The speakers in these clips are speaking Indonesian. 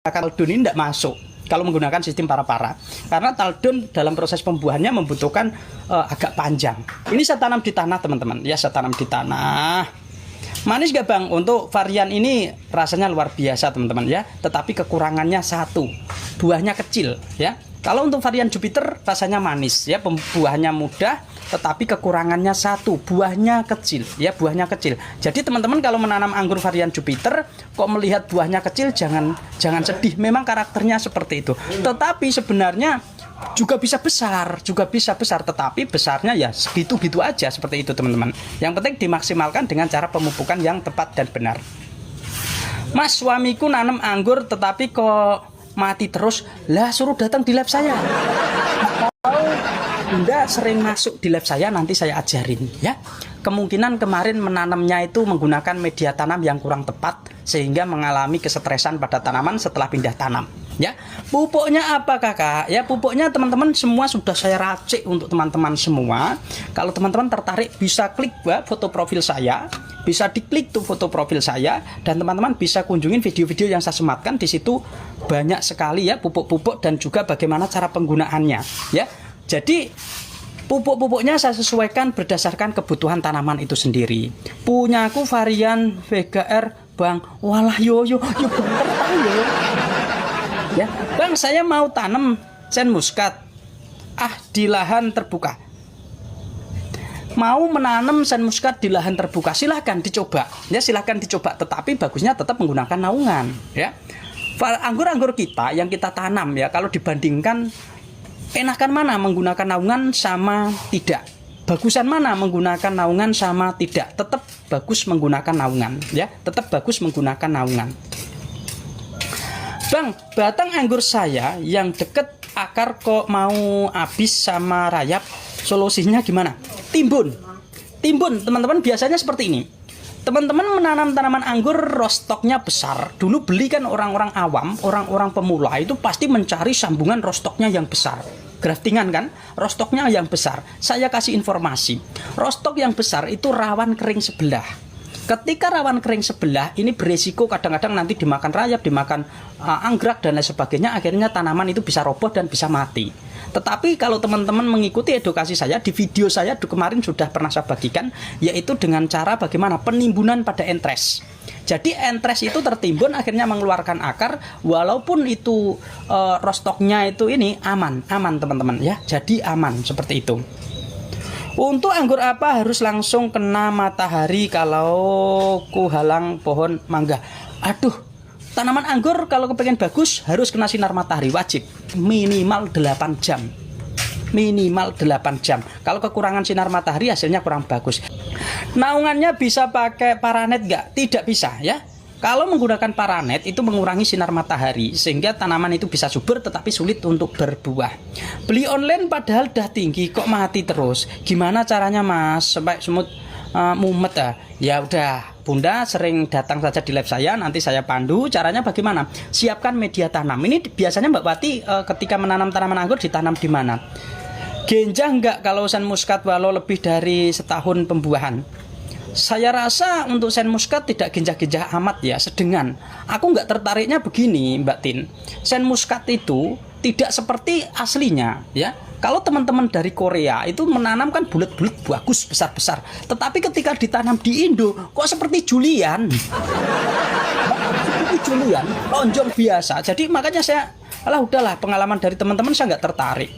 Taldon ini tidak masuk kalau menggunakan sistem para-para, karena taldon dalam proses pembuahannya membutuhkan agak panjang. Ini saya tanam di tanah teman-teman, ya saya tanam di tanah. Manis gak bang? Untuk varian ini rasanya luar biasa teman-teman ya, tetapi kekurangannya satu, buahnya kecil ya. Kalau untuk varian Jupiter rasanya manis ya, buahnya mudah, tetapi kekurangannya satu, buahnya kecil ya, buahnya kecil. Jadi teman-teman kalau menanam anggur varian Jupiter kok melihat buahnya kecil, jangan sedih, memang karakternya seperti itu. Tetapi sebenarnya juga bisa besar, tetapi besarnya ya segitu-gitu aja seperti itu teman-teman. Yang penting dimaksimalkan dengan cara pemupukan yang tepat dan benar. Mas, suamiku nanam anggur tetapi kok mati terus, lah suruh datang di lab saya. Kalau Bunda sering masuk di lab saya, nanti saya ajarin ya. Kemungkinan kemarin menanamnya itu menggunakan media tanam yang kurang tepat, sehingga mengalami kesetresan pada tanaman setelah pindah tanam ya. Pupuknya apa kakak? Ya pupuknya teman-teman semua sudah saya racik untuk teman-teman semua. Kalau teman-teman tertarik bisa klik foto profil saya, bisa diklik tuh foto profil saya, dan teman-teman bisa kunjungin video-video yang saya sematkan di situ. Banyak sekali ya pupuk-pupuk dan juga bagaimana cara penggunaannya ya. Jadi pupuk-pupuknya saya sesuaikan berdasarkan kebutuhan tanaman itu sendiri. Punyaku varian VGR bang. Walah yo bener tahu ya bang, saya mau tanam sen muskat di lahan terbuka. Mau menanam sen muskat di lahan terbuka, silahkan dicoba ya, silahkan dicoba, tetapi bagusnya tetap menggunakan naungan ya. Anggur-anggur kita yang kita tanam ya, kalau dibandingkan enakan mana menggunakan naungan sama tidak, bagusan mana menggunakan naungan sama tidak, tetap bagus menggunakan naungan ya, tetap bagus menggunakan naungan. Bang, batang anggur saya yang deket akar kok mau habis sama rayap, solusinya gimana? Timbun teman-teman, biasanya seperti ini. Teman-teman menanam tanaman anggur rostoknya besar. Dulu beli kan orang-orang awam, orang-orang pemula itu pasti mencari sambungan rostoknya yang besar. Graftingan kan, rostoknya yang besar. Saya kasih informasi, rostok yang besar itu rawan kering sebelah. Ketika rawan kering sebelah, ini beresiko kadang-kadang nanti dimakan rayap, dimakan anggrek dan lain sebagainya, akhirnya tanaman itu bisa roboh dan bisa mati. Tetapi kalau teman-teman mengikuti edukasi saya, di video saya kemarin sudah pernah saya bagikan, yaitu dengan cara bagaimana penimbunan pada entres. Jadi entres itu tertimbun akhirnya mengeluarkan akar, walaupun itu rostoknya itu ini aman teman-teman ya, jadi aman seperti itu. Untuk anggur apa harus langsung kena matahari kalau ku halang pohon mangga? Aduh, tanaman anggur kalau kepengen bagus harus kena sinar matahari, wajib minimal 8 jam. Minimal 8 jam. Kalau kekurangan sinar matahari hasilnya kurang bagus. Naungannya bisa pakai paranet nggak? Tidak bisa ya. Kalau menggunakan paranet itu mengurangi sinar matahari sehingga tanaman itu bisa subur tetapi sulit untuk berbuah. Beli online padahal dah tinggi kok mati terus. Gimana caranya mas? Sampai semut mumet ya. Ya udah, Bunda sering datang saja di lab saya, nanti saya pandu caranya bagaimana. Siapkan media tanam. Ini biasanya Mbak Wati ketika menanam tanaman anggur ditanam di mana? Genjah enggak kalau sen muskat walau lebih dari setahun pembuahan? Saya rasa untuk sen muskat tidak genjah-genjah amat ya, sedengan. Aku nggak tertariknya begini Mbak Tin. Sen muskat itu tidak seperti aslinya ya. Kalau teman-teman dari Korea itu menanam kan bulat-bulat bagus besar-besar. Tetapi ketika ditanam di Indo kok seperti julian. Seperti julian, lonjong biasa. Jadi makanya saya udahlah, pengalaman dari teman-teman saya nggak tertarik.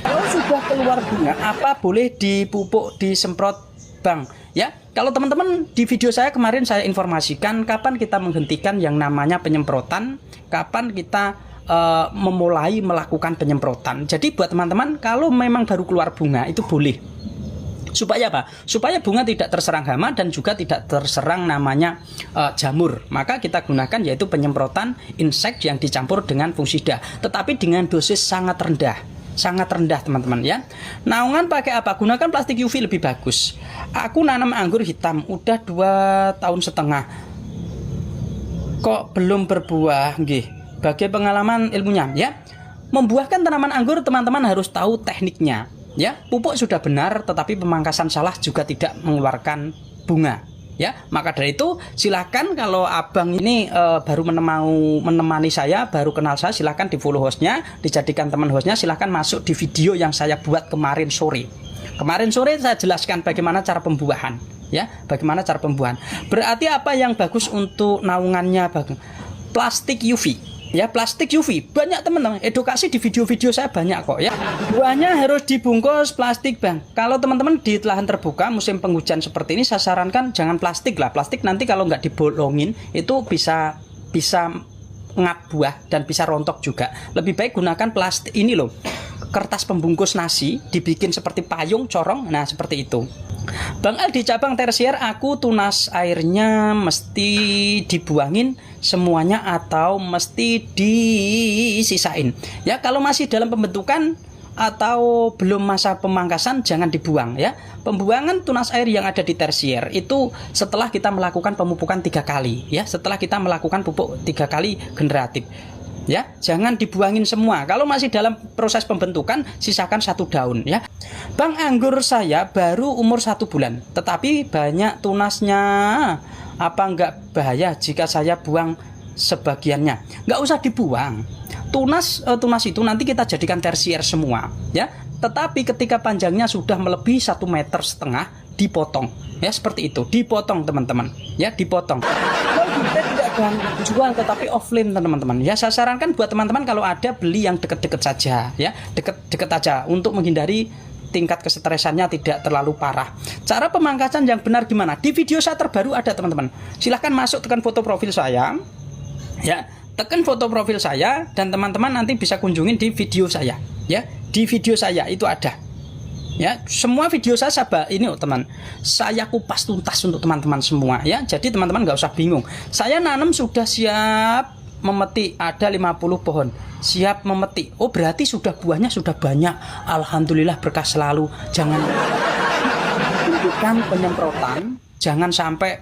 Kalau sudah keluar bunga, apa boleh dipupuk, disemprot bang? Ya, kalau teman-teman di video saya kemarin saya informasikan kapan kita menghentikan yang namanya penyemprotan, kapan kita memulai melakukan penyemprotan. Jadi buat teman-teman kalau memang baru keluar bunga itu boleh. Supaya apa? Supaya bunga tidak terserang hama dan juga tidak terserang namanya jamur. Maka kita gunakan yaitu penyemprotan insek yang dicampur dengan fungisida, tetapi dengan dosis sangat rendah. Sangat rendah teman-teman ya. Naungan pakai apa? Gunakan plastik UV lebih bagus. Aku nanam anggur hitam udah 2,5 tahun. Kok belum berbuah? Nggih. Bagi pengalaman ilmunya ya. Membuahkan tanaman anggur teman-teman harus tahu tekniknya ya. Pupuk sudah benar tetapi pemangkasan salah juga tidak mengeluarkan bunga ya. Maka dari itu silahkan kalau abang ini baru menemani saya, baru kenal saya, silahkan di follow hostnya, dijadikan teman hostnya, silahkan masuk di video yang saya buat kemarin sore. Kemarin sore saya jelaskan bagaimana cara pembuahan, ya, bagaimana cara pembuahan. Berarti apa yang bagus untuk naungannya, bang? Plastik UV. Ya, plastik UV banyak teman-teman, edukasi di video-video saya banyak kok ya. Buahnya harus dibungkus plastik, bang. Kalau teman-teman di lahan terbuka musim penghujan seperti ini, saya sarankan jangan plastik lah. Plastik nanti kalau nggak dibolongin itu bisa ngap buah dan bisa rontok juga. Lebih baik gunakan plastik ini loh, kertas pembungkus nasi, dibikin seperti payung, corong, nah seperti itu. Bang Al, di cabang tersier aku tunas airnya mesti dibuangin semuanya atau mesti disisain? Ya, kalau masih dalam pembentukan atau belum masa pemangkasan jangan dibuang ya. Pembuangan tunas air yang ada di tersier itu setelah kita melakukan pemupukan 3 kali ya, setelah kita melakukan pupuk 3 kali generatif. Ya, jangan dibuangin semua. Kalau masih dalam proses pembentukan, sisakan 1 daun ya. Bang, anggur saya baru umur 1 bulan, tetapi banyak tunasnya. Apa nggak bahaya jika saya buang sebagiannya? Nggak usah dibuang. Tunas itu nanti kita jadikan tersier semua ya. Tetapi ketika panjangnya sudah melebihi 1,5 meter, dipotong ya, seperti itu, dipotong teman-teman ya, dipotong. Kita tidak bang jual tetapi offline teman-teman ya. Saya sarankan buat teman-teman kalau ada beli yang deket-deket saja ya, deket-deket aja untuk menghindari tingkat kesetresannya tidak terlalu parah. Cara pemangkasan yang benar gimana? Di video saya terbaru ada teman-teman. Silahkan masuk, tekan foto profil saya ya, tekan foto profil saya dan teman-teman nanti bisa kunjungin di video saya ya. Di video saya itu ada ya, semua video saya ini teman, saya kupas tuntas untuk teman-teman semua ya. Jadi teman-teman nggak usah bingung. Saya nanam sudah siap memetik, ada 50 pohon siap memetik. Oh, berarti sudah buahnya sudah banyak. Alhamdulillah, berkah selalu. Jangan lakukan penyemprotan, jangan sampai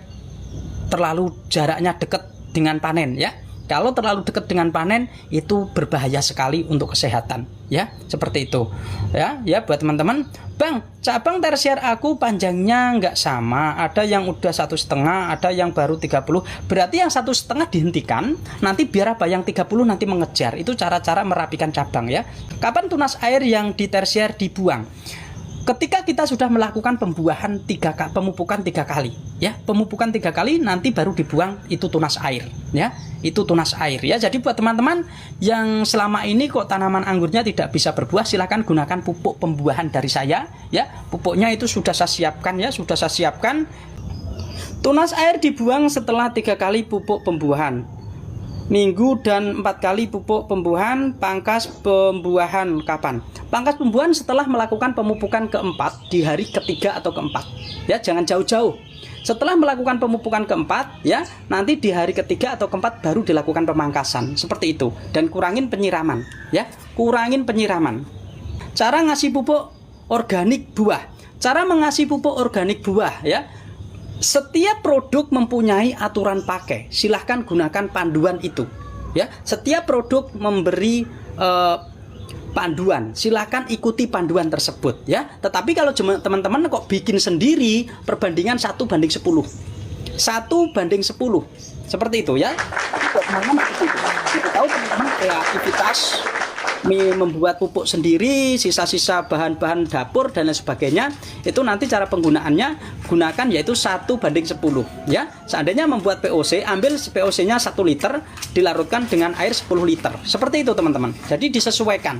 terlalu jaraknya dekat dengan panen ya. Kalau terlalu dekat dengan panen itu berbahaya sekali untuk kesehatan ya, seperti itu ya. Ya, buat teman-teman, bang, cabang tersier aku panjangnya nggak sama, ada yang udah 1,5, ada yang baru 30. Berarti yang 1,5 dihentikan, nanti biar apa, yang 30 nanti mengejar. Itu cara-cara merapikan cabang ya. Kapan tunas air yang di tersier dibuang? Ketika kita sudah melakukan pembuahan pemupukan 3 kali ya, pemupukan 3 kali nanti baru dibuang itu tunas air ya, itu tunas air ya. Jadi buat teman-teman yang selama ini kok tanaman anggurnya tidak bisa berbuah, silahkan gunakan pupuk pembuahan dari saya ya. Pupuknya itu sudah saya siapkan ya, sudah saya siapkan. Tunas air dibuang setelah 3 kali pupuk pembuahan, minggu dan 4 kali pupuk pembuahan. Pangkas pembuahan kapan? Pangkas pembuahan setelah melakukan pemupukan keempat di hari ketiga atau keempat ya, jangan jauh-jauh. Setelah melakukan pemupukan keempat ya, nanti di hari ketiga atau keempat baru dilakukan pemangkasan seperti itu. Dan kurangin penyiraman ya, kurangin penyiraman. Cara ngasih pupuk organik buah. Cara mengasih pupuk organik buah ya, setiap produk mempunyai aturan pakai. Silahkan gunakan panduan itu ya. Setiap produk memberi panduan, silahkan ikuti panduan tersebut ya. Tetapi kalau teman-teman kok bikin sendiri, perbandingan 1:10, 1:10 seperti itu ya. Teman-teman kita tahu teman-teman kreativitas membuat pupuk sendiri, sisa-sisa bahan-bahan dapur dan lain sebagainya, itu nanti cara penggunaannya gunakan yaitu 1:10 ya. Seandainya membuat POC, ambil POC-nya 1 liter, dilarutkan dengan air 10 liter seperti itu teman-teman. Jadi disesuaikan.